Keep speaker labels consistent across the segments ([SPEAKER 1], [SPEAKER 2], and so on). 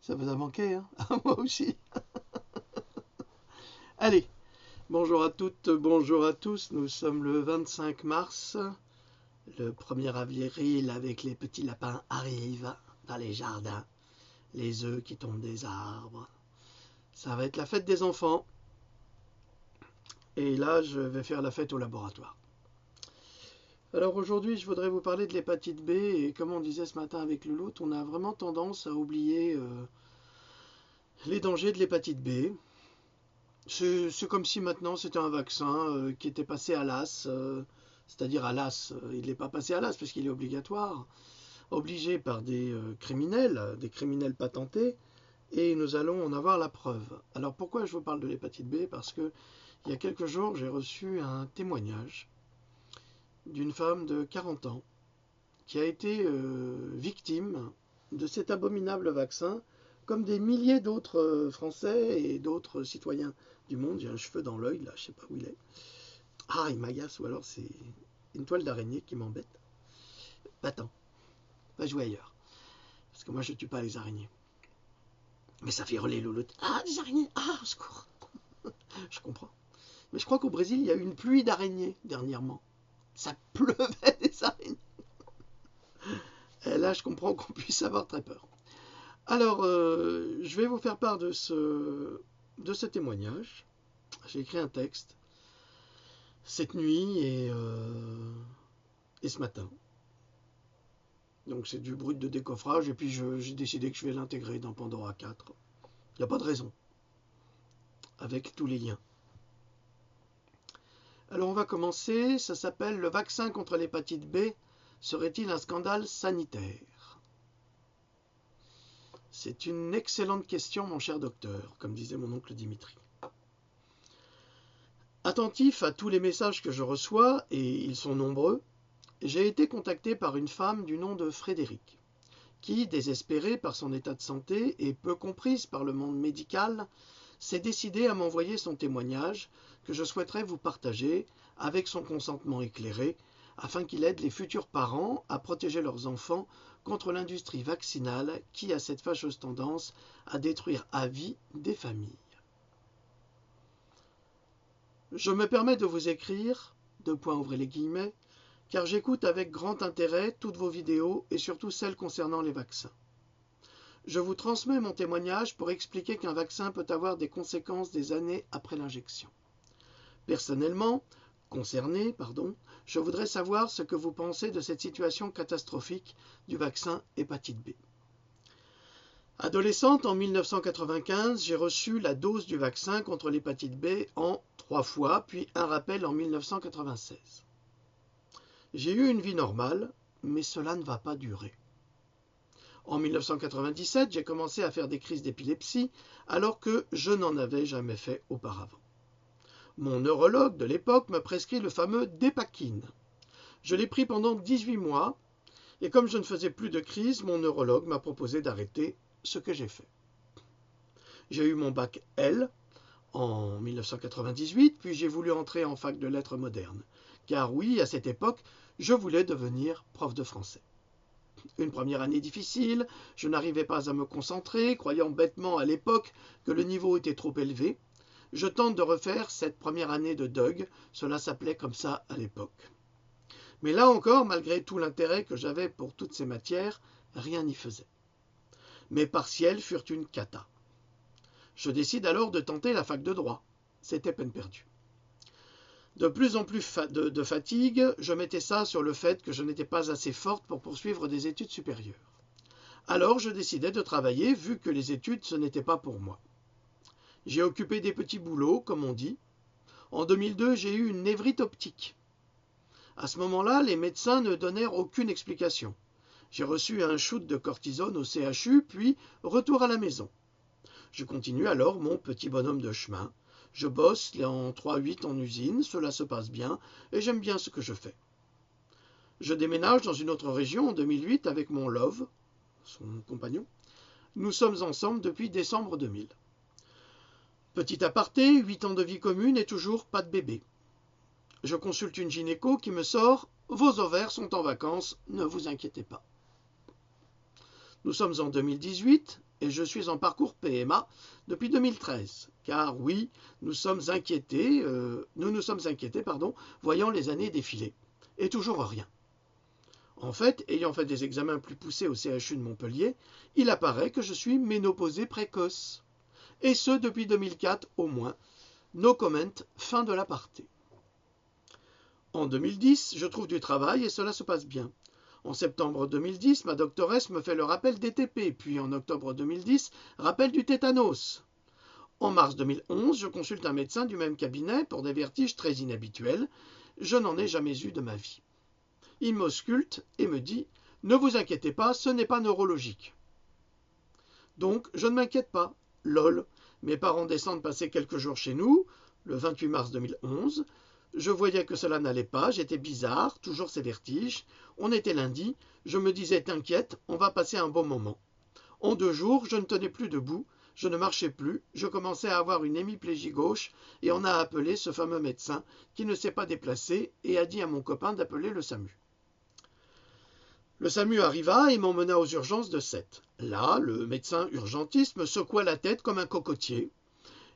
[SPEAKER 1] Ça vous a manqué, hein? Moi aussi. Allez, bonjour à toutes, bonjour à tous. Nous sommes le 25 mars. Le 1er avril avec les petits lapins arrive dans les jardins. Les œufs qui tombent des arbres. Ça va être la fête des enfants. Et là, je vais faire la fête au laboratoire. Alors aujourd'hui, je voudrais vous parler de l'hépatite B. Et comme on disait ce matin avec Louloute, on a vraiment tendance à oublier les dangers de l'hépatite B. C'est comme si maintenant c'était un vaccin qui était passé à l'as, c'est-à-dire à l'as, il n'est pas passé à l'as parce qu'il est obligatoire, obligé par des criminels patentés, et nous allons en avoir la preuve. Alors pourquoi je vous parle de l'hépatite B? Parce que il y a quelques jours, j'ai reçu un témoignage d'une femme de 40 ans qui a été victime de cet abominable vaccin, comme des milliers d'autres Français et d'autres citoyens du monde. J'ai un cheveu dans l'œil, là, je ne sais pas où il est. Ah, il m'agace, ou alors c'est une toile d'araignée qui m'embête. Va-t'en, va jouer ailleurs. Parce que moi, je ne tue pas les araignées. Mais ça fait hurler Louloute. Ah, des araignées! Ah, au secours! Je comprends. Mais je crois qu'au Brésil, il y a eu une pluie d'araignées dernièrement. Ça pleuvait des araignées. Et là, je comprends qu'on puisse avoir très peur. Alors, je vais vous faire part de ce témoignage. J'ai écrit un texte cette nuit et ce matin. Donc c'est du brut de décoffrage et puis j'ai décidé que je vais l'intégrer dans Pandora 4. Il n'y a pas de raison. Avec tous les liens. Alors on va commencer. Ça s'appelle « Le vaccin contre l'hépatite B serait-il un scandale sanitaire ?» C'est une excellente question, mon cher docteur, comme disait mon oncle Dimitri. Attentif à tous les messages que je reçois, et ils sont nombreux, j'ai été contacté par une femme du nom de Frédéric, qui, désespérée par son état de santé et peu comprise par le monde médical, s'est décidée à m'envoyer son témoignage que je souhaiterais vous partager avec son consentement éclairé, afin qu'il aide les futurs parents à protéger leurs enfants contre l'industrie vaccinale qui a cette fâcheuse tendance à détruire à vie des familles. Je me permets de vous écrire, ouvrez les guillemets, car j'écoute avec grand intérêt toutes vos vidéos et surtout celles concernant les vaccins. Je vous transmets mon témoignage pour expliquer qu'un vaccin peut avoir des conséquences des années après l'injection. Personnellement, je voudrais savoir ce que vous pensez de cette situation catastrophique du vaccin hépatite B. Adolescente en 1995, j'ai reçu la dose du vaccin contre l'hépatite B en 3 fois, puis un rappel en 1996. J'ai eu une vie normale, mais cela ne va pas durer. En 1997, j'ai commencé à faire des crises d'épilepsie alors que je n'en avais jamais fait auparavant. Mon neurologue de l'époque me prescrit le fameux Dépakine. Je l'ai pris pendant 18 mois et comme je ne faisais plus de crise, mon neurologue m'a proposé d'arrêter, ce que j'ai fait. J'ai eu mon bac L en 1998, puis j'ai voulu entrer en fac de lettres modernes. Car oui, à cette époque, je voulais devenir prof de français. Une première année difficile, je n'arrivais pas à me concentrer, croyant bêtement à l'époque que le niveau était trop élevé. Je tente de refaire cette première année de DUG, cela s'appelait comme ça à l'époque. Mais là encore, malgré tout l'intérêt que j'avais pour toutes ces matières, rien n'y faisait. Mes partiels furent une cata. Je décide alors de tenter la fac de droit. C'était peine perdue. De plus en plus de fatigue, je mettais ça sur le fait que je n'étais pas assez forte pour poursuivre des études supérieures. Alors je décidais de travailler, vu que les études, ce n'était pas pour moi. J'ai occupé des petits boulots, comme on dit. En 2002, j'ai eu une névrite optique. À ce moment-là, les médecins ne donnèrent aucune explication. J'ai reçu un shoot de cortisone au CHU, puis retour à la maison. Je continue alors mon petit bonhomme de chemin. Je bosse en 3-8 en usine, cela se passe bien, et j'aime bien ce que je fais. Je déménage dans une autre région en 2008 avec mon Love, son compagnon. Nous sommes ensemble depuis décembre 2000. Petit aparté, 8 ans de vie commune et toujours pas de bébé. Je consulte une gynéco qui me sort « Vos ovaires sont en vacances, ne vous inquiétez pas ». Nous sommes en 2018 et je suis en parcours PMA depuis 2013. Car oui, nous nous sommes inquiétés, voyant les années défiler. Et toujours rien. En fait, ayant fait des examens plus poussés au CHU de Montpellier, il apparaît que je suis ménopausée précoce. Et ce depuis 2004 au moins. No comment, fin de l'aparté. En 2010, je trouve du travail et cela se passe bien. En septembre 2010, ma doctoresse me fait le rappel des TP, puis en octobre 2010, rappel du tétanos. En mars 2011, je consulte un médecin du même cabinet pour des vertiges très inhabituels. Je n'en ai jamais eu de ma vie. Il m'ausculte et me dit « Ne vous inquiétez pas, ce n'est pas neurologique ». Donc, je ne m'inquiète pas. Lol. Mes parents descendent passer quelques jours chez nous, le 28 mars 2011. Je voyais que cela n'allait pas, j'étais bizarre, toujours ces vertiges. On était lundi, je me disais « T'inquiète, on va passer un bon moment ». En 2 jours, je ne tenais plus debout, je ne marchais plus, je commençais à avoir une hémiplégie gauche et on a appelé ce fameux médecin qui ne s'est pas déplacé et a dit à mon copain d'appeler le SAMU. Le SAMU arriva et m'emmena aux urgences de Sète. Là, le médecin urgentiste me secoua la tête comme un cocotier.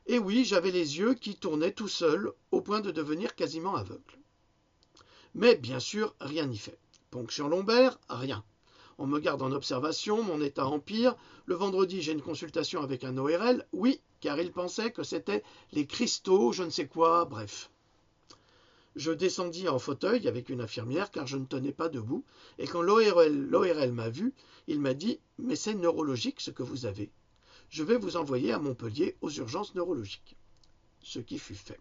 [SPEAKER 1] Et oui, j'avais les yeux qui tournaient tout seuls au point de devenir quasiment aveugle. Mais bien sûr, rien n'y fait. Ponction lombaire, rien. On me garde en observation, mon état empire. Le vendredi, j'ai une consultation avec un ORL. Oui, car il pensait que c'était les cristaux, je ne sais quoi, bref. Je descendis en fauteuil avec une infirmière car je ne tenais pas debout. Et quand l'ORL m'a vu, il m'a dit « Mais c'est neurologique ce que vous avez. Je vais vous envoyer à Montpellier aux urgences neurologiques. » Ce qui fut fait.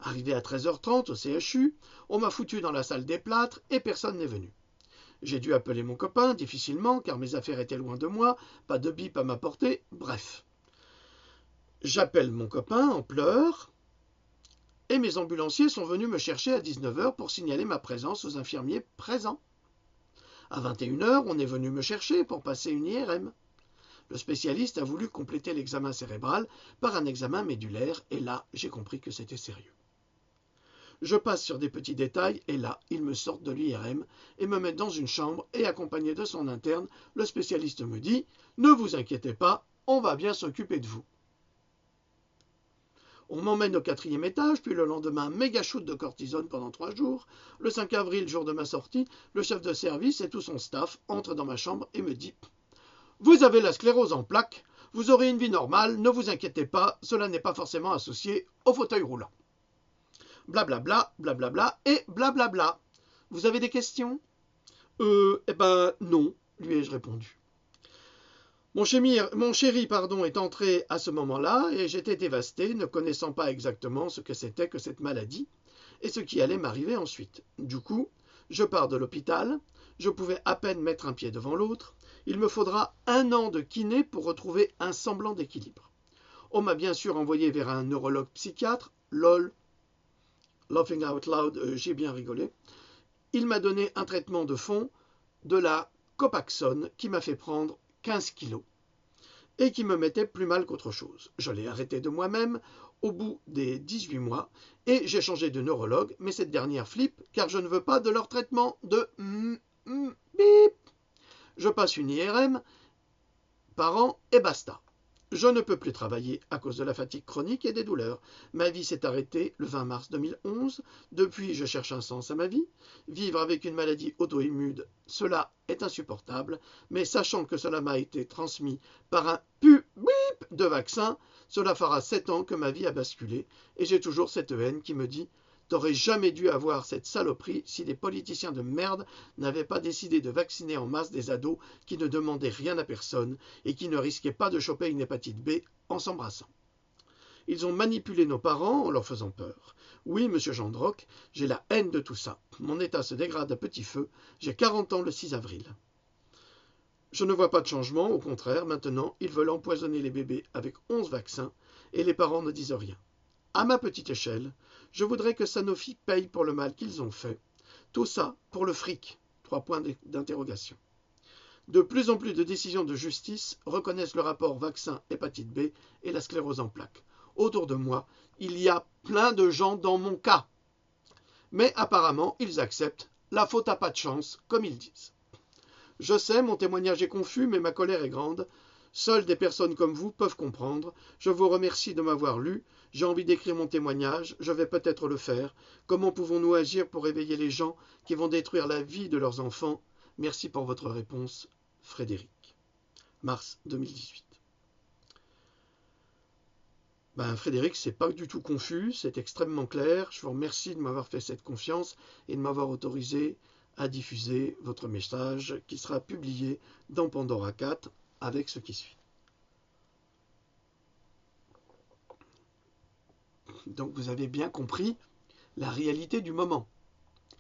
[SPEAKER 1] Arrivé à 13h30 au CHU, on m'a foutu dans la salle des plâtres et personne n'est venu. J'ai dû appeler mon copain, difficilement, car mes affaires étaient loin de moi, pas de bip à m'apporter, bref. J'appelle mon copain en pleurs, et mes ambulanciers sont venus me chercher à 19h pour signaler ma présence aux infirmiers présents. À 21h, on est venu me chercher pour passer une IRM. Le spécialiste a voulu compléter l'examen cérébral par un examen médulaire, et là, j'ai compris que c'était sérieux. Je passe sur des petits détails, et là, ils me sortent de l'IRM et me mettent dans une chambre, et accompagné de son interne, le spécialiste me dit « Ne vous inquiétez pas, on va bien s'occuper de vous ». On m'emmène au 4e étage, puis le lendemain, méga shoot de cortisone pendant 3 jours. Le 5 avril, jour de ma sortie, le chef de service et tout son staff entrent dans ma chambre et me dit « Vous avez la sclérose en plaques, vous aurez une vie normale, ne vous inquiétez pas, cela n'est pas forcément associé au fauteuil roulant. » Blablabla, blablabla et blablabla. Vous avez des questions ? Eh ben non, lui ai-je répondu. Mon chéri, est entré à ce moment-là et j'étais dévasté, ne connaissant pas exactement ce que c'était que cette maladie et ce qui allait m'arriver ensuite. Du coup, je pars de l'hôpital, je pouvais à peine mettre un pied devant l'autre, il me faudra 1 an de kiné pour retrouver un semblant d'équilibre. On m'a bien sûr envoyé vers un neurologue psychiatre, lol, laughing out loud, j'ai bien rigolé. Il m'a donné un traitement de fond, de la Copaxone, qui m'a fait prendre 15 kilos et qui me mettait plus mal qu'autre chose. Je l'ai arrêté de moi-même au bout des 18 mois et j'ai changé de neurologue, mais cette dernière flippe car je ne veux pas de leur traitement de bip. Je passe une IRM par an et basta. Je ne peux plus travailler à cause de la fatigue chronique et des douleurs. Ma vie s'est arrêtée le 20 mars 2011. Depuis, je cherche un sens à ma vie. Vivre avec une maladie auto-immune, cela est insupportable. Mais sachant que cela m'a été transmis par un bip de vaccin, cela fera 7 ans que ma vie a basculé. Et j'ai toujours cette haine qui me dit « T'aurais jamais dû avoir cette saloperie si les politiciens de merde n'avaient pas décidé de vacciner en masse des ados qui ne demandaient rien à personne et qui ne risquaient pas de choper une hépatite B en s'embrassant. Ils ont manipulé nos parents en leur faisant peur. Oui, monsieur Gendroc, j'ai la haine de tout ça. Mon état se dégrade à petit feu. J'ai 40 ans le 6 avril. Je ne vois pas de changement, au contraire, maintenant, ils veulent empoisonner les bébés avec 11 vaccins et les parents ne disent rien. À ma petite échelle, je voudrais que Sanofi paye pour le mal qu'ils ont fait. Tout ça pour le fric. 3 points d'interrogation. De plus en plus de décisions de justice reconnaissent le rapport vaccin hépatite B et la sclérose en plaques. Autour de moi, il y a plein de gens dans mon cas. Mais apparemment, ils acceptent. La faute à pas de chance, comme ils disent. Je sais, mon témoignage est confus, mais ma colère est grande. Seules des personnes comme vous peuvent comprendre. Je vous remercie de m'avoir lu. J'ai envie d'écrire mon témoignage. Je vais peut-être le faire. Comment pouvons-nous agir pour éveiller les gens qui vont détruire la vie de leurs enfants? Merci pour votre réponse, Frédéric. Mars 2018. Frédéric, c'est pas du tout confus, c'est extrêmement clair. Je vous remercie de m'avoir fait cette confiance et de m'avoir autorisé à diffuser votre message qui sera publié dans Pandora 4 avec ce qui suit. Donc vous avez bien compris la réalité du moment.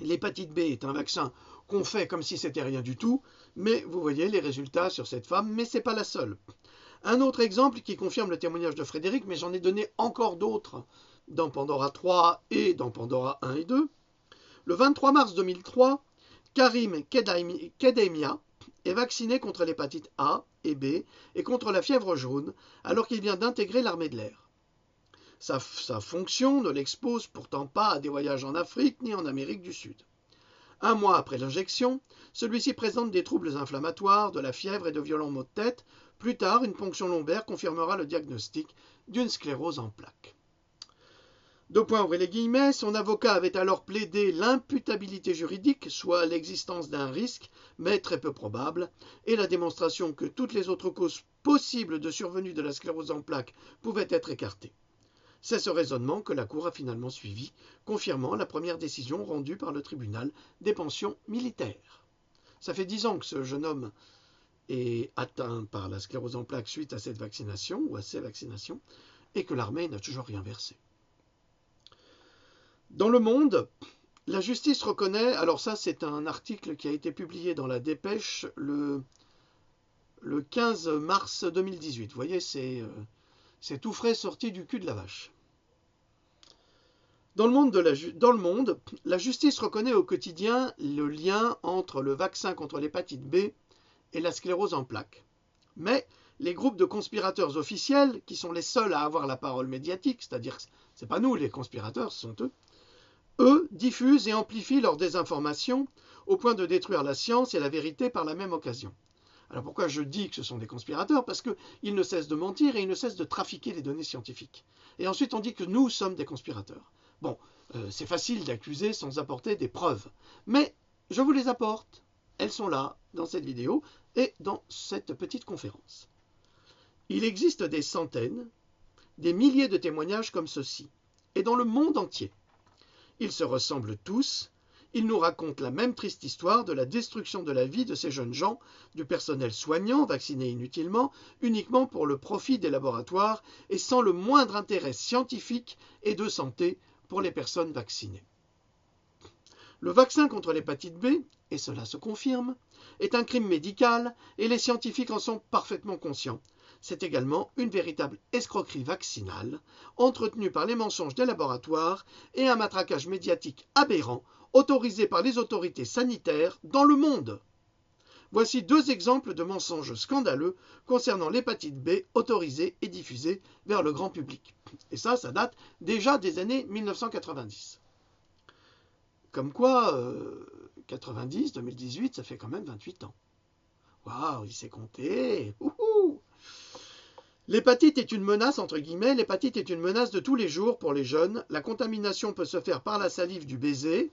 [SPEAKER 1] L'hépatite B est un vaccin qu'on fait comme si c'était rien du tout, mais vous voyez les résultats sur cette femme, mais ce n'est pas la seule. Un autre exemple qui confirme le témoignage de Frédéric, mais j'en ai donné encore d'autres dans Pandora 3 et dans Pandora 1 et 2. Le 23 mars 2003, Karim Kedemia est vacciné contre l'hépatite A et B et contre la fièvre jaune alors qu'il vient d'intégrer l'armée de l'air. Sa fonction ne l'expose pourtant pas à des voyages en Afrique ni en Amérique du Sud. Un mois après l'injection, celui-ci présente des troubles inflammatoires, de la fièvre et de violents maux de tête. Plus tard, une ponction lombaire confirmera le diagnostic d'une sclérose en plaques. Son avocat avait alors plaidé l'imputabilité juridique, soit l'existence d'un risque, mais très peu probable, et la démonstration que toutes les autres causes possibles de survenue de la sclérose en plaques pouvaient être écartées. C'est ce raisonnement que la Cour a finalement suivi, confirmant la première décision rendue par le tribunal des pensions militaires. Ça fait 10 ans que ce jeune homme est atteint par la sclérose en plaques suite à cette vaccination ou à ces vaccinations, et que l'armée n'a toujours rien versé. Dans le monde, la justice reconnaît, alors ça c'est un article qui a été publié dans la Dépêche le 15 mars 2018, vous voyez c'est tout frais sorti du cul de la vache. Dans le monde, la justice reconnaît au quotidien le lien entre le vaccin contre l'hépatite B et la sclérose en plaques. Mais les groupes de conspirateurs officiels, qui sont les seuls à avoir la parole médiatique, c'est-à-dire que ce n'est pas nous les conspirateurs, ce sont eux diffusent et amplifient leur désinformation au point de détruire la science et la vérité par la même occasion. Alors pourquoi je dis que ce sont des conspirateurs? Parce qu'ils ne cessent de mentir et ils ne cessent de trafiquer les données scientifiques. Et ensuite on dit que nous sommes des conspirateurs. Bon, c'est facile d'accuser sans apporter des preuves. Mais je vous les apporte. Elles sont là, dans cette vidéo et dans cette petite conférence. Il existe des centaines, des milliers de témoignages comme ceux-ci, et dans le monde entier. Ils se ressemblent tous, ils nous racontent la même triste histoire de la destruction de la vie de ces jeunes gens, du personnel soignant vacciné inutilement, uniquement pour le profit des laboratoires et sans le moindre intérêt scientifique et de santé pour les personnes vaccinées. Le vaccin contre l'hépatite B, et cela se confirme, est un crime médical et les scientifiques en sont parfaitement conscients. C'est également une véritable escroquerie vaccinale, entretenue par les mensonges des laboratoires et un matraquage médiatique aberrant, autorisé par les autorités sanitaires dans le monde. Voici 2 exemples de mensonges scandaleux concernant l'hépatite B autorisés et diffusés vers le grand public. Et ça date déjà des années 1990. Comme quoi, 90, 2018, ça fait quand même 28 ans. Waouh, il s'est compté. L'hépatite est une menace, entre guillemets, l'hépatite est une menace de tous les jours pour les jeunes. La contamination peut se faire par la salive du baiser,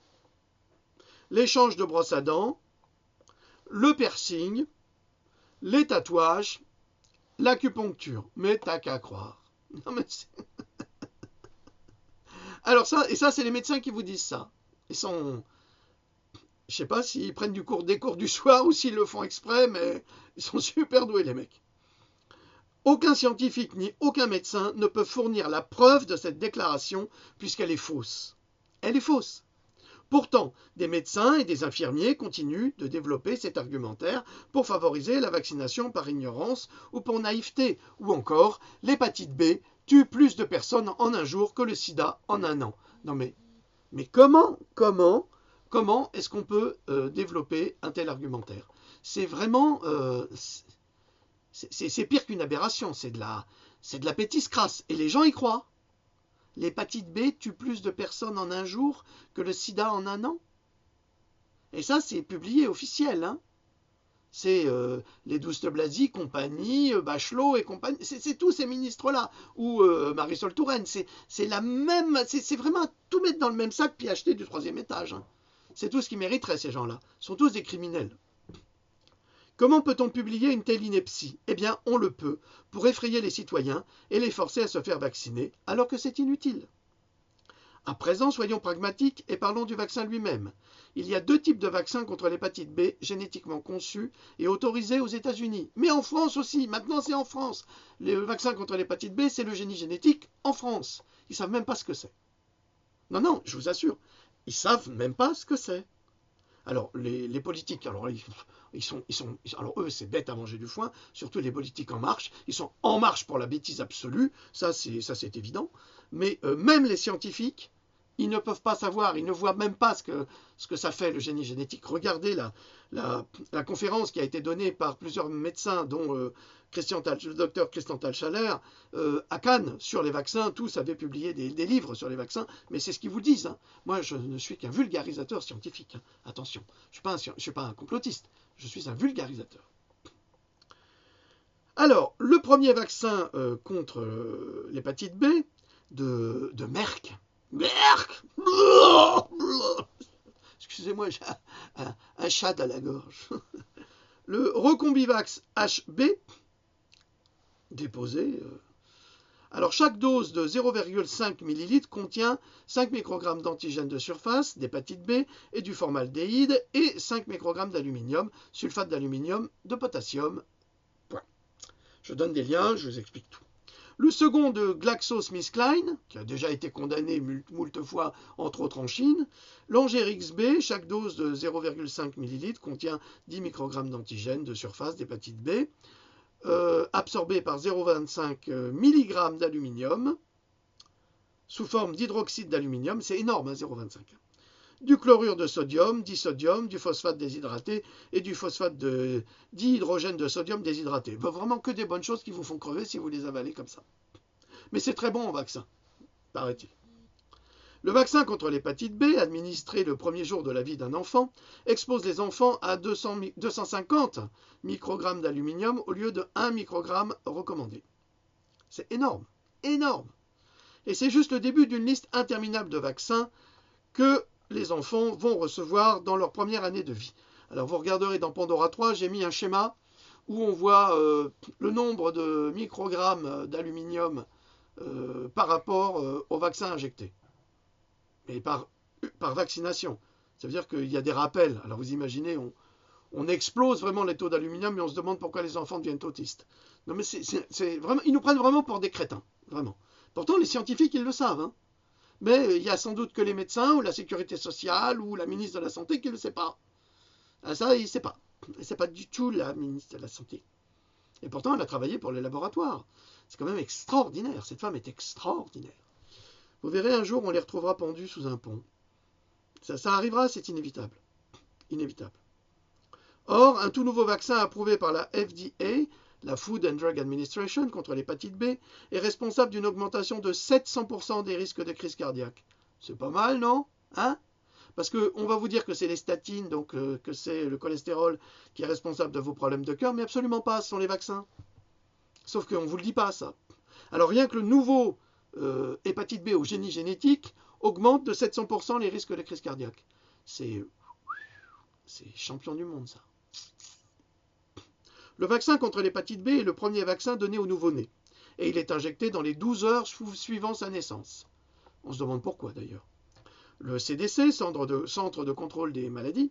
[SPEAKER 1] l'échange de brosses à dents, le piercing, les tatouages, l'acupuncture. Mais t'as qu'à croire. Non mais alors ça, et ça c'est les médecins qui vous disent ça. Ils sont... Je ne sais pas s'ils prennent des cours du soir ou s'ils le font exprès, mais ils sont super doués les mecs. Aucun scientifique ni aucun médecin ne peut fournir la preuve de cette déclaration puisqu'elle est fausse. Elle est fausse. Pourtant, des médecins et des infirmiers continuent de développer cet argumentaire pour favoriser la vaccination par ignorance ou pour naïveté, ou encore l'hépatite B tue plus de personnes en un jour que le sida en un an. Non mais comment est-ce qu'on peut développer un tel argumentaire? C'est vraiment... c'est pire qu'une aberration, c'est de la pétisse crasse. Et les gens y croient. L'hépatite B tue plus de personnes en un jour que le sida en un an. Et ça, c'est publié officiel. Hein. C'est les Douste Blazy, compagnie, Bachelot et compagnie. C'est tous ces ministres-là. Ou Marisol Touraine. C'est la même. C'est vraiment tout mettre dans le même sac puis acheter du troisième étage. Hein. C'est tout ce qu'ils mériteraient, ces gens-là. Ils sont tous des criminels. Comment peut-on publier une telle ineptie? Eh bien, on le peut, pour effrayer les citoyens et les forcer à se faire vacciner, alors que c'est inutile. À présent, soyons pragmatiques et parlons du vaccin lui-même. Il y a 2 types de vaccins contre l'hépatite B génétiquement conçus et autorisés aux États-Unis. Mais en France aussi, maintenant c'est en France. Le vaccin contre l'hépatite B, c'est le génie génétique en France. Ils ne savent même pas ce que c'est. Non, non, je vous assure, ils ne savent même pas ce que c'est. Alors, les politiques, alors alors eux, c'est bête à manger du foin, surtout les politiques en marche. Ils sont en marche pour la bêtise absolue, ça c'est évident. Mais même les scientifiques, ils ne peuvent pas savoir, ils ne voient même pas ce que ça fait le génie génétique. Regardez la conférence qui a été donnée par plusieurs médecins, dont le docteur Christian Talchaler, à Cannes, sur les vaccins. Tous avaient publié des livres sur les vaccins, mais c'est ce qu'ils vous disent. Hein. Moi, je ne suis qu'un vulgarisateur scientifique. Hein. Attention, je ne suis pas un complotiste, je suis un vulgarisateur. Alors, le premier vaccin contre l'hépatite B de Merck. Merck. Excusez-moi, j'ai un chat à la gorge. Le Recombivax HB, déposé. Alors, chaque dose de 0,5 ml contient 5 microgrammes d'antigène de surface, d'hépatite B et du formaldéhyde et 5 microgrammes d'aluminium, sulfate d'aluminium, de potassium. Point. Je donne des liens, je vous explique tout. Le second de GlaxoSmithKline, qui a déjà été condamné moult fois, entre autres en Chine. L'Angérix B, chaque dose de 0,5 ml contient 10 microgrammes d'antigène de surface d'hépatite B, absorbé par 0,25 mg d'aluminium, sous forme d'hydroxyde d'aluminium, c'est énorme, hein, 0,25. Du chlorure de sodium, disodium, du phosphate déshydraté et du phosphate dihydrogène de sodium déshydraté. Vraiment que des bonnes choses qui vous font crever si vous les avalez comme ça. Mais c'est très bon en vaccin, paraît-il. Le vaccin contre l'hépatite B, administré le premier jour de la vie d'un enfant, expose les enfants à 250 microgrammes d'aluminium au lieu de 1 microgramme recommandé. C'est énorme, énorme. Et c'est juste le début d'une liste interminable de vaccins que les enfants vont recevoir dans leur première année de vie. Alors vous regarderez dans Pandora 3, j'ai mis un schéma où on voit le nombre de microgrammes d'aluminium par rapport au vaccin injecté. Mais par vaccination. Ça veut dire qu'il y a des rappels. Alors vous imaginez, on explose vraiment les taux d'aluminium et on se demande pourquoi les enfants deviennent autistes. Non mais c'est vraiment, ils nous prennent vraiment pour des crétins, vraiment. Pourtant les scientifiques ils le savent, hein. Mais il y a sans doute que les médecins ou la sécurité sociale ou la ministre de la Santé qui ne le sait pas. Ah, ça, il ne sait pas. C'est pas du tout la ministre de la Santé. Et pourtant, elle a travaillé pour les laboratoires. C'est quand même extraordinaire. Cette femme est extraordinaire. Vous verrez, un jour, on les retrouvera pendus sous un pont. Ça arrivera, c'est inévitable. Inévitable. Or, un tout nouveau vaccin approuvé par la FDA, la Food and Drug Administration, contre l'hépatite B, est responsable d'une augmentation de 700% des risques de crise cardiaque. C'est pas mal, non? Hein? Parce qu'on va vous dire que c'est les statines, donc que c'est le cholestérol qui est responsable de vos problèmes de cœur, mais absolument pas, ce sont les vaccins. Sauf qu'on ne vous le dit pas, ça. Alors rien que le nouveau hépatite B au génie génétique augmente de 700% les risques de crise cardiaque. C'est champion du monde, ça. Le vaccin contre l'hépatite B est le premier vaccin donné au nouveau-né. Et il est injecté dans les 12 heures suivant sa naissance. On se demande pourquoi, d'ailleurs. Le CDC, Centre de contrôle des maladies,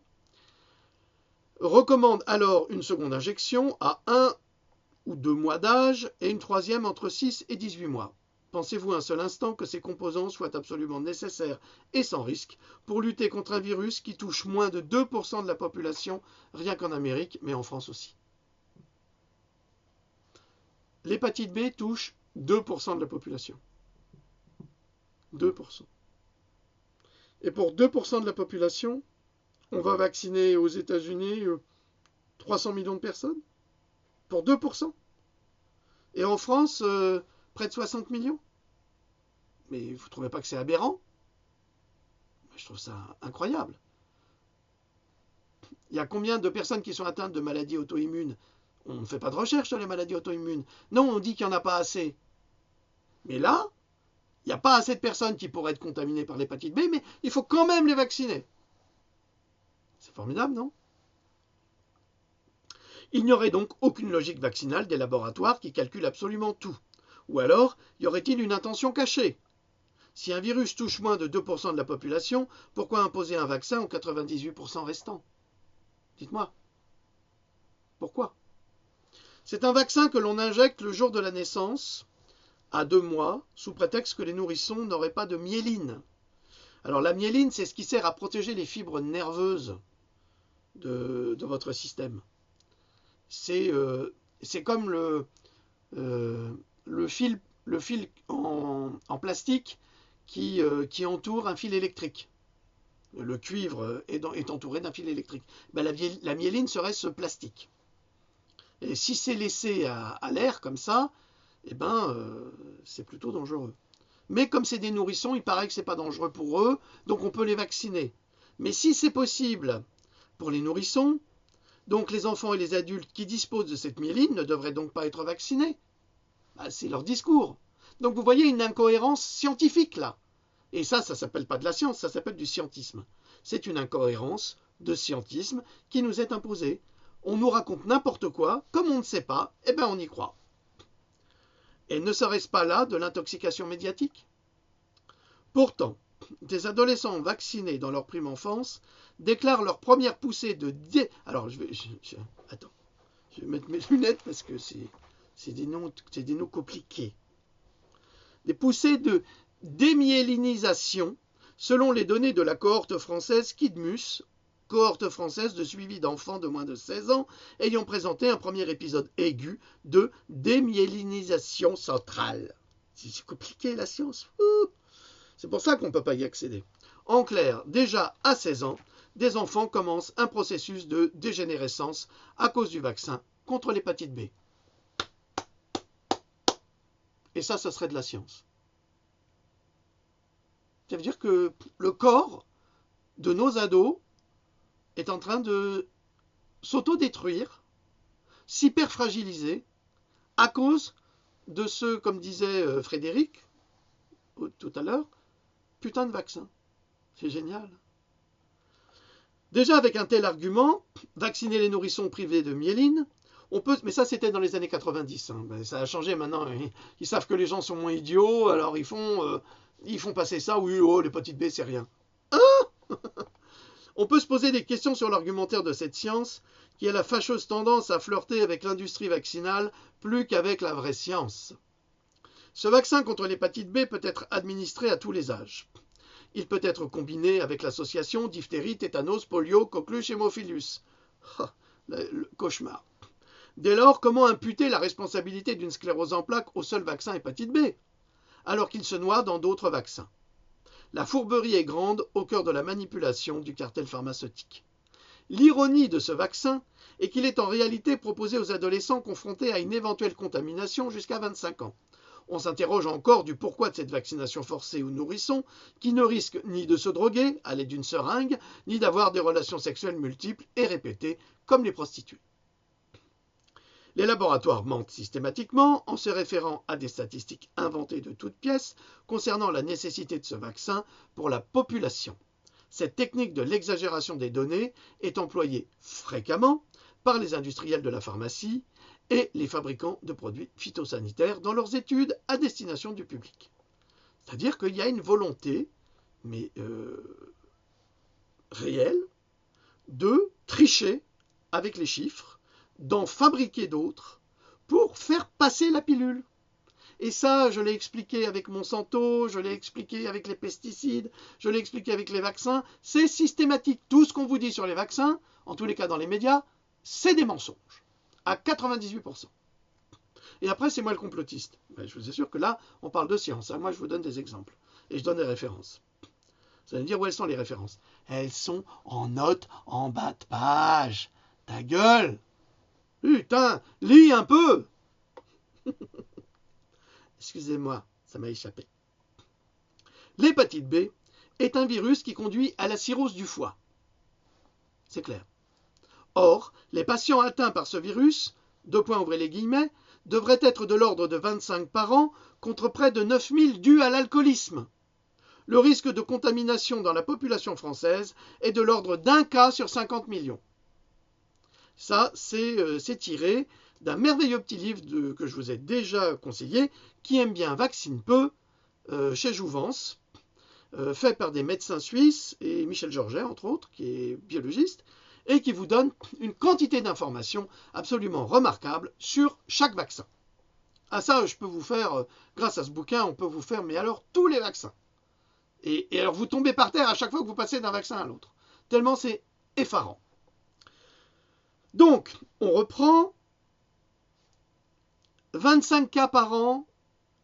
[SPEAKER 1] recommande alors une seconde injection à 1 ou 2 mois d'âge et une troisième entre 6 et 18 mois. Pensez-vous un seul instant que ces composants soient absolument nécessaires et sans risque pour lutter contre un virus qui touche moins de 2% de la population, rien qu'en Amérique, mais en France aussi. L'hépatite B touche 2% de la population. 2%. Et pour 2% de la population, on va vacciner aux États-Unis 300 millions de personnes. Pour 2%. Et en France, près de 60 millions. Mais vous ne trouvez pas que c'est aberrant? Je trouve ça incroyable. Il y a combien de personnes qui sont atteintes de maladies auto-immunes? On ne fait pas de recherche sur les maladies auto-immunes. Non, on dit qu'il n'y en a pas assez. Mais là, il n'y a pas assez de personnes qui pourraient être contaminées par l'hépatite B, mais il faut quand même les vacciner. C'est formidable, non? Il n'y aurait donc aucune logique vaccinale des laboratoires qui calculent absolument tout. Ou alors, y aurait-il une intention cachée? Si un virus touche moins de 2% de la population, pourquoi imposer un vaccin aux 98% restants? Dites-moi. Pourquoi? C'est un vaccin que l'on injecte le jour de la naissance, à 2 mois, sous prétexte que les nourrissons n'auraient pas de myéline. Alors la myéline, c'est ce qui sert à protéger les fibres nerveuses de votre système. C'est comme le fil en plastique qui entoure un fil électrique. Le cuivre est entouré d'un fil électrique. Ben, la myéline serait ce plastique. Et si c'est laissé à l'air comme ça, eh ben, c'est plutôt dangereux. Mais comme c'est des nourrissons, il paraît que ce n'est pas dangereux pour eux, donc on peut les vacciner. Mais si c'est possible pour les nourrissons, donc les enfants et les adultes qui disposent de cette myéline ne devraient donc pas être vaccinés. Ben, c'est leur discours. Donc vous voyez une incohérence scientifique là. Et ça ne s'appelle pas de la science, ça s'appelle du scientisme. C'est une incohérence de scientisme qui nous est imposée. On nous raconte n'importe quoi, comme on ne sait pas, eh bien on y croit. Et ne serait-ce pas là de l'intoxication médiatique? Pourtant, des adolescents vaccinés dans leur prime enfance déclarent leur première poussée de... Alors, attends, je vais mettre mes lunettes parce que c'est des noms compliqués. Des poussées de démyélinisation selon les données de la cohorte française Kidmus, cohorte française de suivi d'enfants de moins de 16 ans ayant présenté un premier épisode aigu de démyélinisation centrale. C'est compliqué la science. C'est pour ça qu'on ne peut pas y accéder. En clair, déjà à 16 ans, des enfants commencent un processus de dégénérescence à cause du vaccin contre l'hépatite B. Et ça serait de la science. Ça veut dire que le corps de nos ados est en train de s'autodétruire, s'hyperfragiliser, à cause de ce, comme disait Frédéric tout à l'heure, putain de vaccin. C'est génial. Déjà avec un tel argument, vacciner les nourrissons privés de myéline, on peut, mais ça c'était dans les années 90, hein. Ben, ça a changé maintenant, ils savent que les gens sont moins idiots, alors ils font passer ça, oui, oh, l'hépatite B c'est rien. On peut se poser des questions sur l'argumentaire de cette science qui a la fâcheuse tendance à flirter avec l'industrie vaccinale plus qu'avec la vraie science. Ce vaccin contre l'hépatite B peut être administré à tous les âges. Il peut être combiné avec l'association diphtérie, tétanos, polio, coqueluche, hémophilus. Le cauchemar. Dès lors, comment imputer la responsabilité d'une sclérose en plaques au seul vaccin hépatite B, alors qu'il se noie dans d'autres vaccins? La fourberie est grande au cœur de la manipulation du cartel pharmaceutique. L'ironie de ce vaccin est qu'il est en réalité proposé aux adolescents confrontés à une éventuelle contamination jusqu'à 25 ans. On s'interroge encore du pourquoi de cette vaccination forcée aux nourrissons qui ne risquent ni de se droguer à l'aide d'une seringue, ni d'avoir des relations sexuelles multiples et répétées comme les prostituées. Les laboratoires mentent systématiquement en se référant à des statistiques inventées de toutes pièces concernant la nécessité de ce vaccin pour la population. Cette technique de l'exagération des données est employée fréquemment par les industriels de la pharmacie et les fabricants de produits phytosanitaires dans leurs études à destination du public. C'est-à-dire qu'il y a une volonté, mais réelle, de tricher avec les chiffres, d'en fabriquer d'autres pour faire passer la pilule. Et ça, je l'ai expliqué avec Monsanto, je l'ai expliqué avec les pesticides, je l'ai expliqué avec les vaccins. C'est systématique. Tout ce qu'on vous dit sur les vaccins, en tous les cas dans les médias, c'est des mensonges. À 98%. Et après, c'est moi le complotiste. Mais je vous assure que là, on parle de science. Moi, je vous donne des exemples. Et je donne des références. Vous allez me dire où elles sont les références. Elles sont en note en bas de page. Ta gueule! Putain, lis un peu! Excusez-moi, ça m'a échappé. L'hépatite B est un virus qui conduit à la cirrhose du foie. C'est clair. Or, les patients atteints par ce virus, ouvrez les guillemets, devraient être de l'ordre de 25 par an contre près de 9000 dus à l'alcoolisme. Le risque de contamination dans la population française est de l'ordre d'un cas sur 50 millions. Ça, c'est tiré d'un merveilleux petit livre que je vous ai déjà conseillé, Qui aime bien vaccine peu, chez Jouvence, fait par des médecins suisses et Michel Georget, entre autres, qui est biologiste, et qui vous donne une quantité d'informations absolument remarquables sur chaque vaccin. Ah ça, je peux vous faire, grâce à ce bouquin, on peut vous faire, mais alors, tous les vaccins. Et alors, vous tombez par terre à chaque fois que vous passez d'un vaccin à l'autre. Tellement c'est effarant. Donc, on reprend 25 cas par an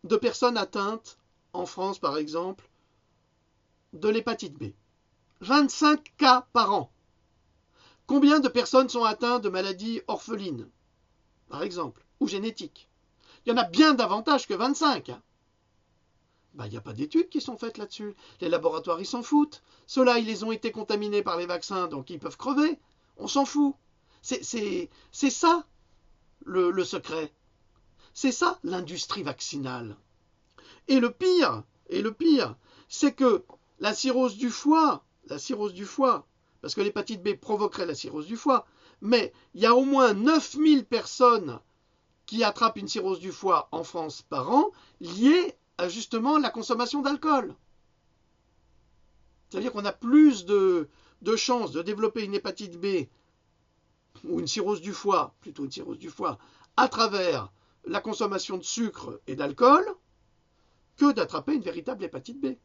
[SPEAKER 1] de personnes atteintes, en France par exemple, de l'hépatite B. 25 cas par an. Combien de personnes sont atteintes de maladies orphelines, par exemple, ou génétiques? Il y en a bien davantage que 25. Il n'y a pas d'études qui sont faites là-dessus. Les laboratoires, ils s'en foutent. Ceux-là, ils ont été contaminés par les vaccins, donc ils peuvent crever. On s'en fout. C'est ça le secret. C'est ça l'industrie vaccinale. Et le pire, c'est que la cirrhose du foie, parce que l'hépatite B provoquerait la cirrhose du foie, mais il y a au moins 9000 personnes qui attrapent une cirrhose du foie en France par an, liées à justement la consommation d'alcool. C'est-à-dire qu'on a plus de chances de développer une hépatite B ou une cirrhose du foie, plutôt une cirrhose du foie, à travers la consommation de sucre et d'alcool, que d'attraper une véritable hépatite B.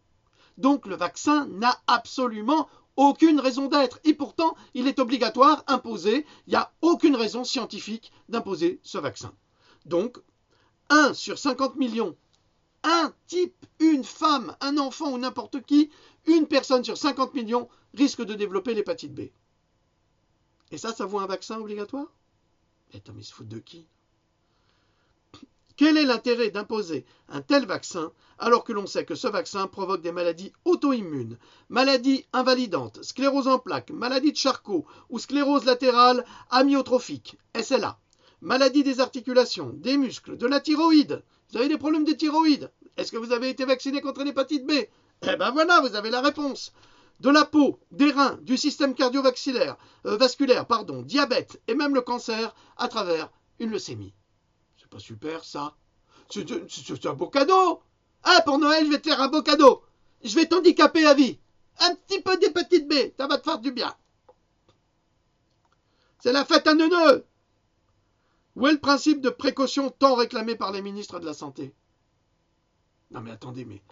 [SPEAKER 1] Donc le vaccin n'a absolument aucune raison d'être. Et pourtant, il est obligatoire, imposé. Il n'y a aucune raison scientifique d'imposer ce vaccin. Donc, 1 sur 50 millions, un type, une femme, un enfant ou n'importe qui, une personne sur 50 millions risque de développer l'hépatite B. Et ça vaut un vaccin obligatoire? Attends, mais ils se foutent de qui? Quel est l'intérêt d'imposer un tel vaccin alors que l'on sait que ce vaccin provoque des maladies auto-immunes, maladies invalidantes, sclérose en plaques, maladie de Charcot ou sclérose latérale amyotrophique, SLA, maladie des articulations, des muscles, de la thyroïde? Vous avez des problèmes de thyroïde? Est-ce que vous avez été vacciné contre l'hépatite B? Eh ben voilà, vous avez la réponse. De la peau, des reins, du système cardiovasculaire, diabète et même le cancer à travers une leucémie. C'est pas super ça? C'est un beau cadeau. Ah, pour Noël, je vais te faire un beau cadeau. Je vais t'handicaper à vie. Un petit peu d'hépatite B, ça va te faire du bien. C'est la fête à neuneux. Où est le principe de précaution tant réclamé par les ministres de la Santé? Non mais attendez, mais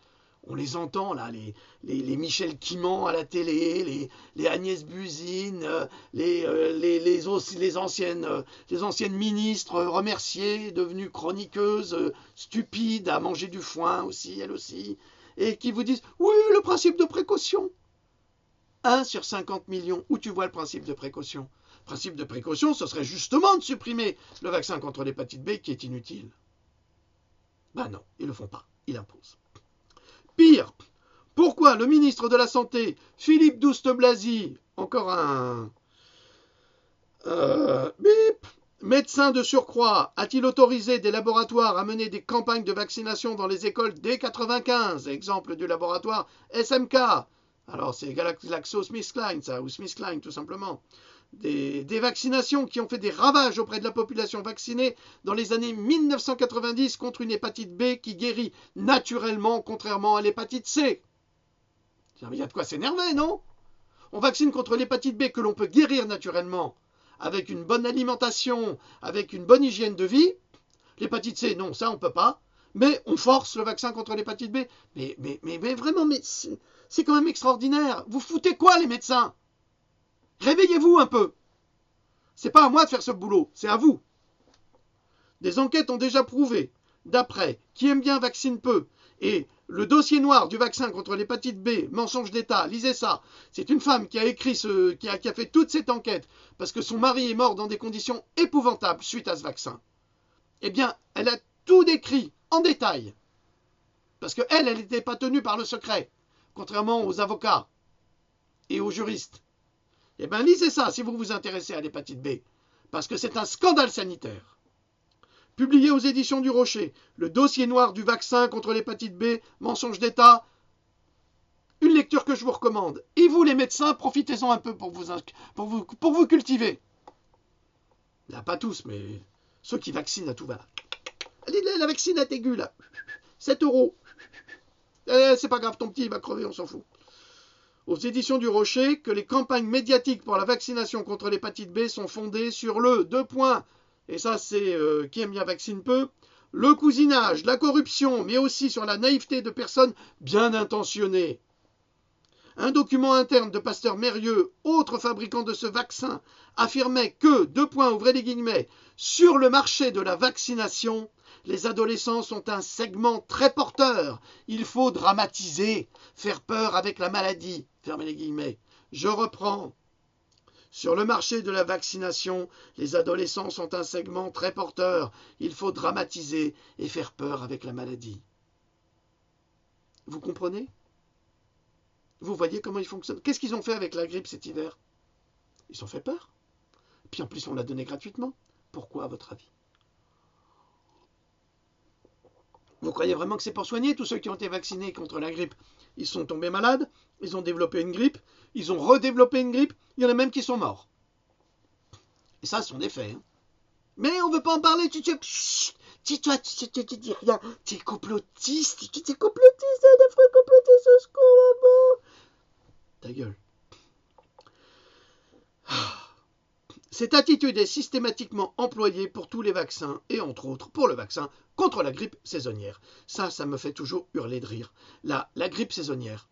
[SPEAKER 1] on les entend là, les Michel Quimant à la télé, les Agnès Buzyn, les anciennes ministres remerciées, devenues chroniqueuses, stupides, à manger du foin aussi, elles aussi, et qui vous disent « Oui, le principe de précaution ». 1 sur 50 millions, où tu vois le principe de précaution? Le principe de précaution, ce serait justement de supprimer le vaccin contre l'hépatite B qui est inutile. Ben non, ils ne le font pas, ils imposent. Pire, pourquoi le ministre de la Santé, Philippe Douste-Blazy, encore un médecin de surcroît, a-t-il autorisé des laboratoires à mener des campagnes de vaccination dans les écoles dès 1995? Exemple du laboratoire SMK. Alors c'est GlaxoSmithKline, ça, ou SmithKline tout simplement. Des vaccinations qui ont fait des ravages auprès de la population vaccinée dans les années 1990 contre une hépatite B qui guérit naturellement, contrairement à l'hépatite C. Il y a de quoi s'énerver, non? On vaccine contre l'hépatite B que l'on peut guérir naturellement avec une bonne alimentation, avec une bonne hygiène de vie. L'hépatite C, non, ça on ne peut pas. Mais on force le vaccin contre l'hépatite B. Mais vraiment, c'est quand même extraordinaire. Vous foutez quoi, les médecins? Réveillez-vous un peu. C'est pas à moi de faire ce boulot, c'est à vous. Des enquêtes ont déjà prouvé, d'après Qui aime bien vaccine peu, et le dossier noir du vaccin contre l'hépatite B, mensonge d'État, lisez ça. C'est une femme qui a écrit qui a fait toute cette enquête parce que son mari est mort dans des conditions épouvantables suite à ce vaccin. Eh bien, elle a tout décrit en détail. Parce qu'elle n'était pas tenue par le secret, contrairement aux avocats et aux juristes. Eh bien, lisez ça si vous vous intéressez à l'hépatite B, parce que c'est un scandale sanitaire. Publié aux éditions du Rocher, le dossier noir du vaccin contre l'hépatite B, mensonge d'État, une lecture que je vous recommande. Et vous, les médecins, profitez-en un peu pour vous cultiver. Là, pas tous, mais ceux qui vaccinent à tout va. La vaccinette aiguë, là. 7 €. C'est pas grave, ton petit, il va crever, on s'en fout. Aux éditions du Rocher, que les campagnes médiatiques pour la vaccination contre l'hépatite B sont fondées sur le, et ça c'est qui aime bien vaccine peu, le cousinage, la corruption, mais aussi sur la naïveté de personnes bien intentionnées. Un document interne de Pasteur Mérieux, autre fabricant de ce vaccin, affirmait que, ouvrez les guillemets, sur le marché de la vaccination, les adolescents sont un segment très porteur. Il faut dramatiser, faire peur avec la maladie. Fermez les guillemets. Je reprends. Sur le marché de la vaccination, les adolescents sont un segment très porteur. Il faut dramatiser et faire peur avec la maladie. Vous comprenez ? Vous voyez comment ils fonctionnent. Qu'est-ce qu'ils ont fait avec la grippe cet hiver? Ils ont fait peur. Puis en plus, on l'a donné gratuitement. Pourquoi, à votre avis? Vous croyez vraiment que c'est pour soigner tous ceux qui ont été vaccinés contre la grippe? Ils sont tombés malades, ils ont développé une grippe, ils ont redéveloppé une grippe, il y en a même qui sont morts. Et ça, ce sont des faits. Hein. Mais on ne veut pas en parler, tu dis rien, tu es complotiste, c'est un affreux complotiste, au secours, maman. Ta gueule. Cette attitude est systématiquement employée pour tous les vaccins, et entre autres pour le vaccin contre la grippe saisonnière. Ça me fait toujours hurler de rire. La grippe saisonnière.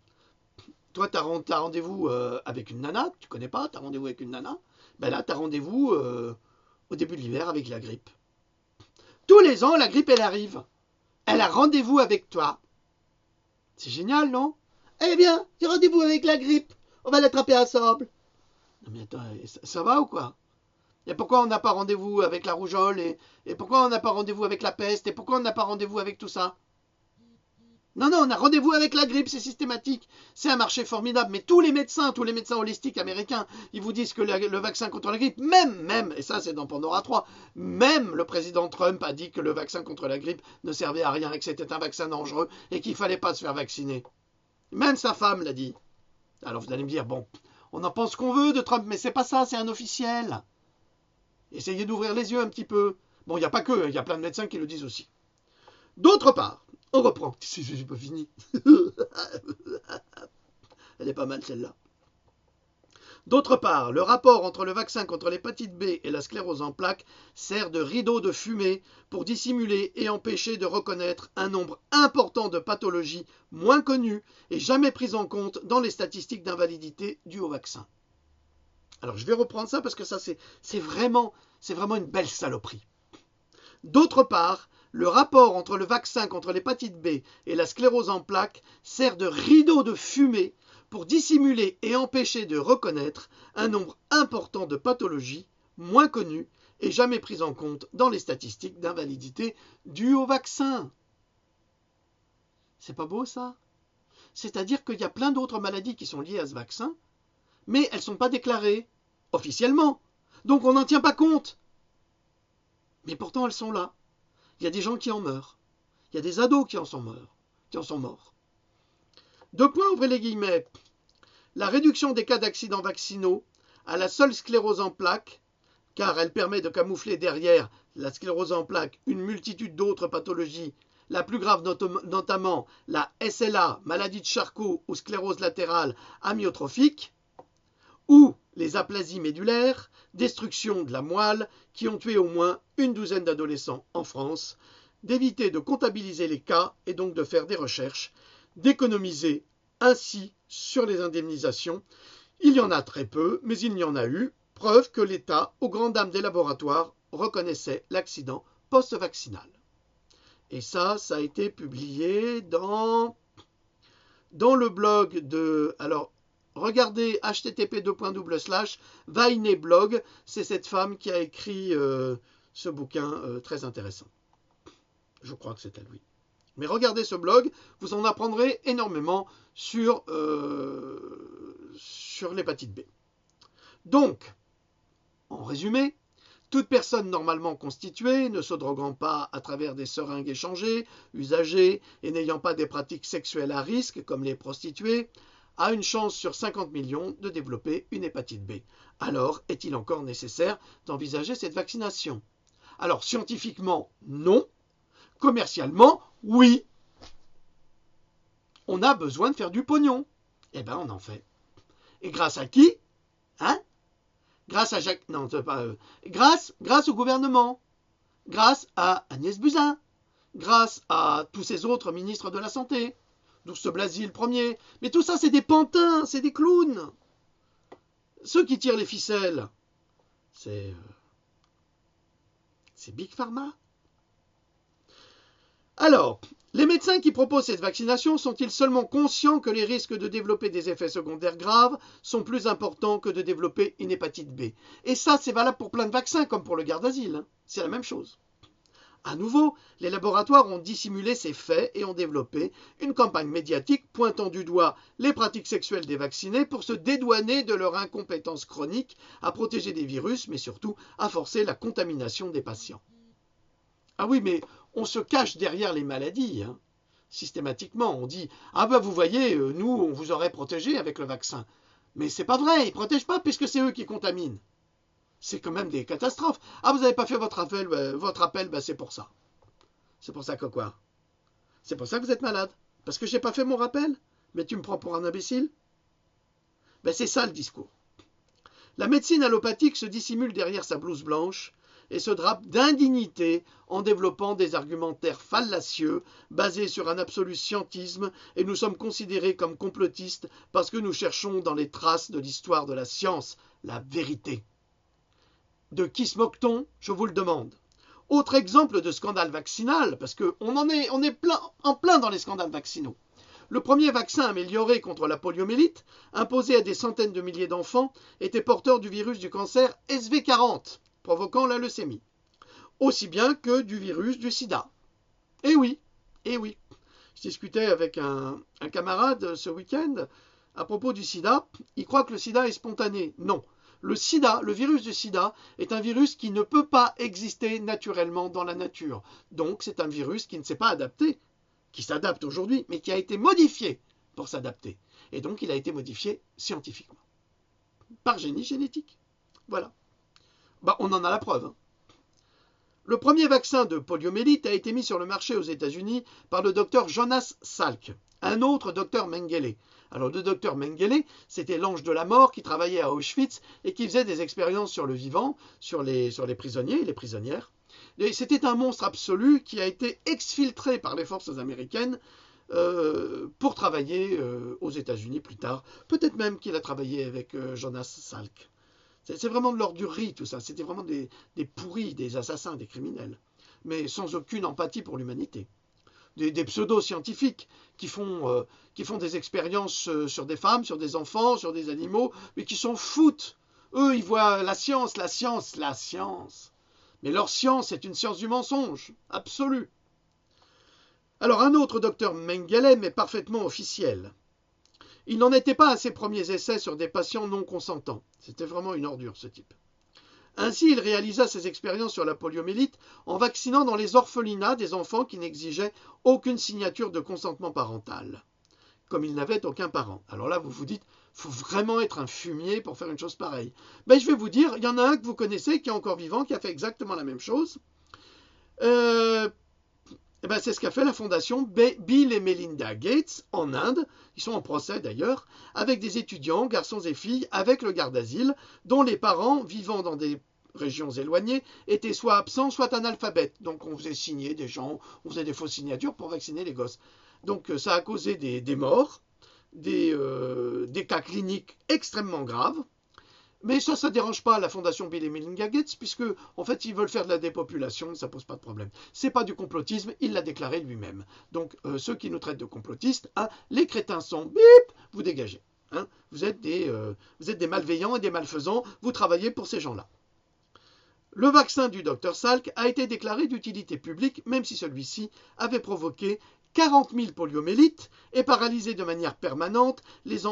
[SPEAKER 1] Toi, tu as rendez-vous avec une nana, tu connais pas, tu as rendez-vous avec une nana. Ben là, tu as rendez-vous au début de l'hiver avec la grippe. Tous les ans, la grippe, elle arrive. Elle a rendez-vous avec toi. C'est génial, non? Eh bien, j'ai rendez-vous avec la grippe. On va l'attraper ensemble. Non mais attends, ça va ou quoi? Et pourquoi on n'a pas rendez-vous avec la rougeole et pourquoi on n'a pas rendez-vous avec la peste et pourquoi on n'a pas rendez-vous avec tout ça? Non, on a rendez-vous avec la grippe, c'est systématique. C'est un marché formidable. Mais tous les médecins holistiques américains, ils vous disent que le vaccin contre la grippe, même, et ça c'est dans Pandora 3, même le président Trump a dit que le vaccin contre la grippe ne servait à rien et que c'était un vaccin dangereux et qu'il ne fallait pas se faire vacciner. Même sa femme l'a dit. Alors vous allez me dire, bon, on en pense qu'on veut de Trump, mais c'est pas ça, c'est un officiel. Essayez d'ouvrir les yeux un petit peu. Bon, il n'y a pas que, il y a plein de médecins qui le disent aussi. D'autre part, on reprend. J'ai pas fini. Elle est pas mal celle-là. D'autre part, le rapport entre le vaccin contre l'hépatite B et la sclérose en plaques sert de rideau de fumée pour dissimuler et empêcher de reconnaître un nombre important de pathologies moins connues et jamais prises en compte dans les statistiques d'invalidité dues au vaccin. Alors je vais reprendre ça parce que ça c'est vraiment une belle saloperie. D'autre part, le rapport entre le vaccin contre l'hépatite B et la sclérose en plaques sert de rideau de fumée pour dissimuler et empêcher de reconnaître un nombre important de pathologies moins connues et jamais prises en compte dans les statistiques d'invalidité dues au vaccin. C'est pas beau ça? C'est-à-dire qu'il y a plein d'autres maladies qui sont liées à ce vaccin, mais elles ne sont pas déclarées officiellement. Donc on n'en tient pas compte. Mais pourtant elles sont là. Il y a des gens qui en meurent. Il y a des ados qui en sont morts. Ouvrez les guillemets. La réduction des cas d'accidents vaccinaux à la seule sclérose en plaques, car elle permet de camoufler derrière la sclérose en plaques une multitude d'autres pathologies, la plus grave notamment la SLA, maladie de Charcot ou sclérose latérale amyotrophique, ou les aplasies médulaires, destruction de la moelle, qui ont tué au moins une douzaine d'adolescents en France, d'éviter de comptabiliser les cas et donc de faire des recherches, d'économiser ainsi sur les indemnisations. Il y en a très peu, mais il y en a eu, preuve que l'État, aux grandes dames des laboratoires, reconnaissait l'accident post-vaccinal. Et ça a été publié dans le blog de... Alors, regardez http://Vaineblog, c'est cette femme qui a écrit ce bouquin très intéressant. Je crois que c'est elle, oui. Mais regardez ce blog, vous en apprendrez énormément sur l'hépatite B. Donc, en résumé, toute personne normalement constituée, ne se droguant pas à travers des seringues échangées, usagées et n'ayant pas des pratiques sexuelles à risque comme les prostituées, a une chance sur 50 millions de développer une hépatite B. Alors, est-il encore nécessaire d'envisager cette vaccination? Alors, scientifiquement, non. Commercialement, oui. On a besoin de faire du pognon. Eh bien, on en fait. Et grâce à qui? Hein? Grâce à Jacques... Non, pas... grâce au gouvernement. Grâce à Agnès Buzyn. Grâce à tous ces autres ministres de la Santé. Douce Blazy le premier. Mais tout ça, c'est des pantins, c'est des clowns. Ceux qui tirent les ficelles, c'est Big Pharma. Alors, les médecins qui proposent cette vaccination sont-ils seulement conscients que les risques de développer des effets secondaires graves sont plus importants que de développer une hépatite B? Et ça, c'est valable pour plein de vaccins, comme pour le gardasil. C'est la même chose. À nouveau, les laboratoires ont dissimulé ces faits et ont développé une campagne médiatique pointant du doigt les pratiques sexuelles des vaccinés pour se dédouaner de leur incompétence chronique à protéger des virus, mais surtout à forcer la contamination des patients. Ah oui, mais on se cache derrière les maladies, hein. Systématiquement. On dit « Ah ben vous voyez, nous, on vous aurait protégé avec le vaccin. » Mais c'est pas vrai, ils ne protègent pas puisque c'est eux qui contaminent. C'est quand même des catastrophes. Ah, vous n'avez pas fait votre appel, ben c'est pour ça. C'est pour ça que quoi? C'est pour ça que vous êtes malade. Parce que j'ai pas fait mon rappel? Mais tu me prends pour un imbécile? Ben c'est ça le discours. La médecine allopathique se dissimule derrière sa blouse blanche et se drape d'indignité en développant des argumentaires fallacieux basés sur un absolu scientisme, et nous sommes considérés comme complotistes parce que nous cherchons dans les traces de l'histoire de la science la vérité. De qui se moque-t-on? Je vous le demande. Autre exemple de scandale vaccinal, parce qu'on est en plein dans les scandales vaccinaux. Le premier vaccin amélioré contre la poliomyélite, imposé à des centaines de milliers d'enfants, était porteur du virus du cancer SV40, provoquant la leucémie, aussi bien que du virus du sida. Eh oui. Je discutais avec un camarade ce week-end à propos du sida. Il croit que le sida est spontané. Non. Le sida, le virus du sida, est un virus qui ne peut pas exister naturellement dans la nature. Donc c'est un virus qui ne s'est pas adapté, qui s'adapte aujourd'hui, mais qui a été modifié pour s'adapter. Et donc il a été modifié scientifiquement, par génie génétique. Voilà. On en a la preuve. Hein. Le premier vaccin de poliomyélite a été mis sur le marché aux États-Unis par le docteur Jonas Salk, un autre docteur Mengele. Alors le docteur Mengele, c'était l'ange de la mort qui travaillait à Auschwitz et qui faisait des expériences sur le vivant, sur les prisonniers et les prisonnières. Et c'était un monstre absolu qui a été exfiltré par les forces américaines pour travailler aux États-Unis plus tard. Peut-être même qu'il a travaillé avec Jonas Salk. C'est vraiment de l'ordre du riz tout ça. C'était vraiment des pourris, des assassins, des criminels. Mais sans aucune empathie pour l'humanité. Des pseudo-scientifiques qui font des expériences sur des femmes, sur des enfants, sur des animaux, mais qui s'en foutent. Eux, ils voient la science. Mais leur science est une science du mensonge, absolue. Alors un autre docteur Mengele, mais parfaitement officiel. Il n'en était pas à ses premiers essais sur des patients non consentants. C'était vraiment une ordure, ce type. Ainsi, il réalisa ses expériences sur la poliomyélite en vaccinant dans les orphelinats des enfants qui n'exigeaient aucune signature de consentement parental, comme ils n'avaient aucun parent. Alors là, vous vous dites, il faut vraiment être un fumier pour faire une chose pareille. Ben, je vais vous dire, il y en a un que vous connaissez qui est encore vivant, qui a fait exactement la même chose. C'est ce qu'a fait la fondation Bill et Melinda Gates en Inde. Ils sont en procès d'ailleurs, avec des étudiants, garçons et filles, avec le garde-asile, dont les parents, vivant dans des régions éloignées, étaient soit absents, soit analphabètes. Donc on faisait signer des gens, on faisait des fausses signatures pour vacciner les gosses. Donc ça a causé des morts, des cas cliniques extrêmement graves. Mais ça ne dérange pas la fondation Bill et Melinda Gates, puisque, en fait, ils veulent faire de la dépopulation, ça ne pose pas de problème. Ce n'est pas du complotisme, il l'a déclaré lui-même. Donc, ceux qui nous traitent de complotistes, hein, les crétins sont, bip, vous dégagez. Hein, vous êtes des malveillants et des malfaisants, vous travaillez pour ces gens-là. Le vaccin du Dr Salk a été déclaré d'utilité publique, même si celui-ci avait provoqué 40 000 poliomyélites et paralysé de manière permanente les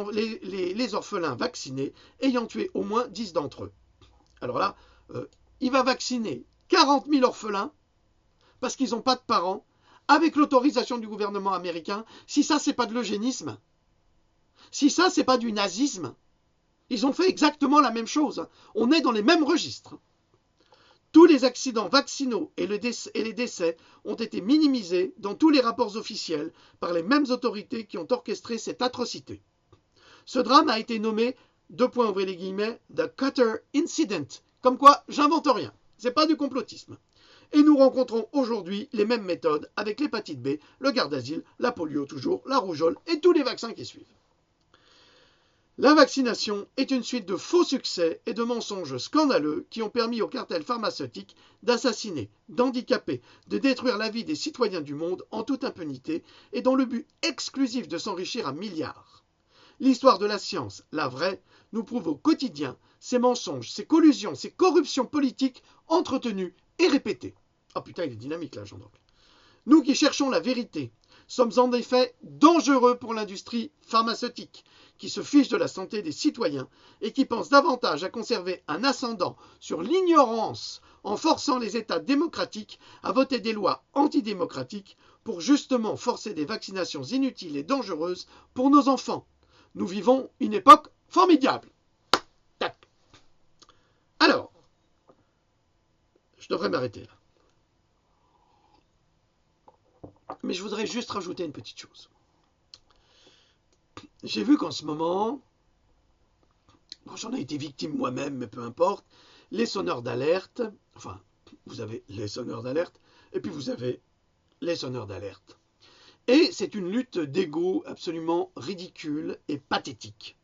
[SPEAKER 1] orphelins vaccinés, ayant tué au moins 10 d'entre eux. Alors là, il va vacciner 40 000 orphelins parce qu'ils n'ont pas de parents, avec l'autorisation du gouvernement américain. Si ça, c'est pas de l'eugénisme, si ça, c'est pas du nazisme, ils ont fait exactement la même chose. On est dans les mêmes registres. Tous les accidents vaccinaux et les décès ont été minimisés dans tous les rapports officiels par les mêmes autorités qui ont orchestré cette atrocité. Ce drame a été nommé, The Cutter Incident, comme quoi j'invente rien, c'est pas du complotisme. Et nous rencontrons aujourd'hui les mêmes méthodes avec l'hépatite B, le Gardasil, la polio toujours, la rougeole et tous les vaccins qui suivent. La vaccination est une suite de faux succès et de mensonges scandaleux qui ont permis aux cartels pharmaceutiques d'assassiner, d'handicaper, de détruire la vie des citoyens du monde en toute impunité et dans le but exclusif de s'enrichir à milliards. L'histoire de la science, la vraie, nous prouve au quotidien ces mensonges, ces collusions, ces corruptions politiques entretenues et répétées. Ah putain, il est dynamique là, Jean-Doc. Nous qui cherchons la vérité, sommes en effet dangereux pour l'industrie pharmaceutique, qui se fiche de la santé des citoyens et qui pense davantage à conserver un ascendant sur l'ignorance en forçant les États démocratiques à voter des lois antidémocratiques pour justement forcer des vaccinations inutiles et dangereuses pour nos enfants. Nous vivons une époque formidable. Tac. Alors, je devrais m'arrêter là. Mais je voudrais juste rajouter une petite chose. J'ai vu qu'en ce moment, bon, j'en ai été victime moi-même, mais peu importe, les sonneurs d'alerte, enfin, vous avez les sonneurs d'alerte, et puis vous avez les sonneurs d'alerte. Et c'est une lutte d'ego absolument ridicule et pathétique.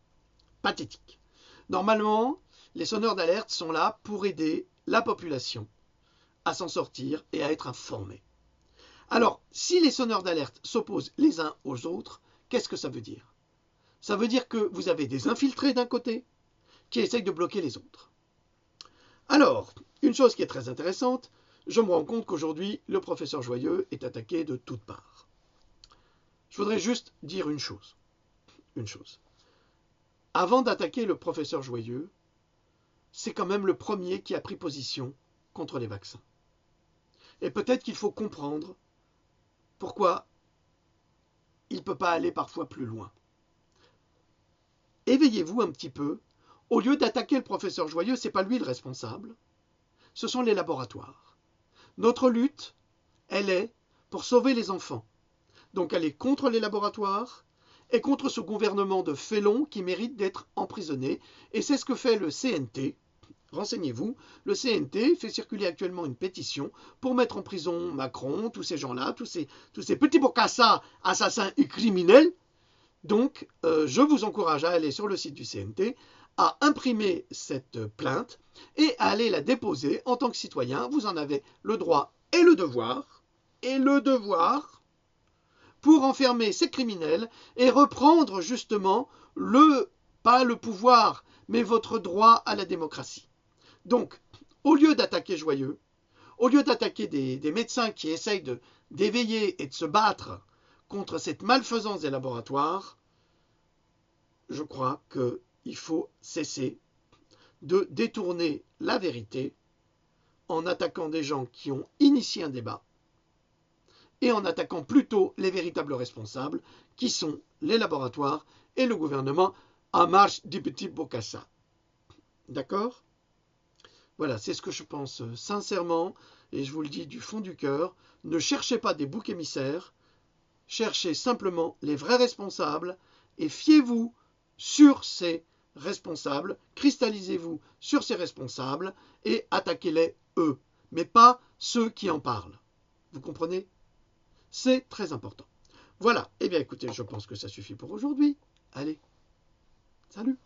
[SPEAKER 1] Pathétique. Normalement, les sonneurs d'alerte sont là pour aider la population à s'en sortir et à être informés. Alors, si les sonneurs d'alerte s'opposent les uns aux autres, qu'est-ce que ça veut dire ? Ça veut dire que vous avez des infiltrés d'un côté qui essayent de bloquer les autres. Alors, une chose qui est très intéressante, je me rends compte qu'aujourd'hui, le professeur Joyeux est attaqué de toutes parts. Je voudrais juste dire une chose. Une chose. Avant d'attaquer le professeur Joyeux, c'est quand même le premier qui a pris position contre les vaccins. Et peut-être qu'il faut comprendre pourquoi il ne peut pas aller parfois plus loin. Éveillez-vous un petit peu. Au lieu d'attaquer le professeur Joyeux, ce n'est pas lui le responsable. Ce sont les laboratoires. Notre lutte, elle est pour sauver les enfants. Donc elle est contre les laboratoires et contre ce gouvernement de félons qui mérite d'être emprisonné. Et c'est ce que fait le CNT. Renseignez-vous, le CNT fait circuler actuellement une pétition pour mettre en prison Macron, tous ces gens-là, tous ces petits bocassas, assassins et criminels. Donc, je vous encourage à aller sur le site du CNT, à imprimer cette plainte et à aller la déposer en tant que citoyen. Vous en avez le droit et le devoir, pour enfermer ces criminels et reprendre justement pas le pouvoir, mais votre droit à la démocratie. Donc, au lieu d'attaquer Joyeux, au lieu d'attaquer des médecins qui essayent d'éveiller et de se battre contre cette malfaisance des laboratoires, je crois qu'il faut cesser de détourner la vérité en attaquant des gens qui ont initié un débat et en attaquant plutôt les véritables responsables qui sont les laboratoires et le gouvernement en marche du petit Bokassa. D'accord ? Voilà, c'est ce que je pense sincèrement et je vous le dis du fond du cœur. Ne cherchez pas des boucs émissaires, cherchez simplement les vrais responsables et fiez-vous sur ces responsables, cristallisez-vous sur ces responsables et attaquez-les eux, mais pas ceux qui en parlent. Vous comprenez ? C'est très important. Voilà, eh bien écoutez, je pense que ça suffit pour aujourd'hui. Allez, salut!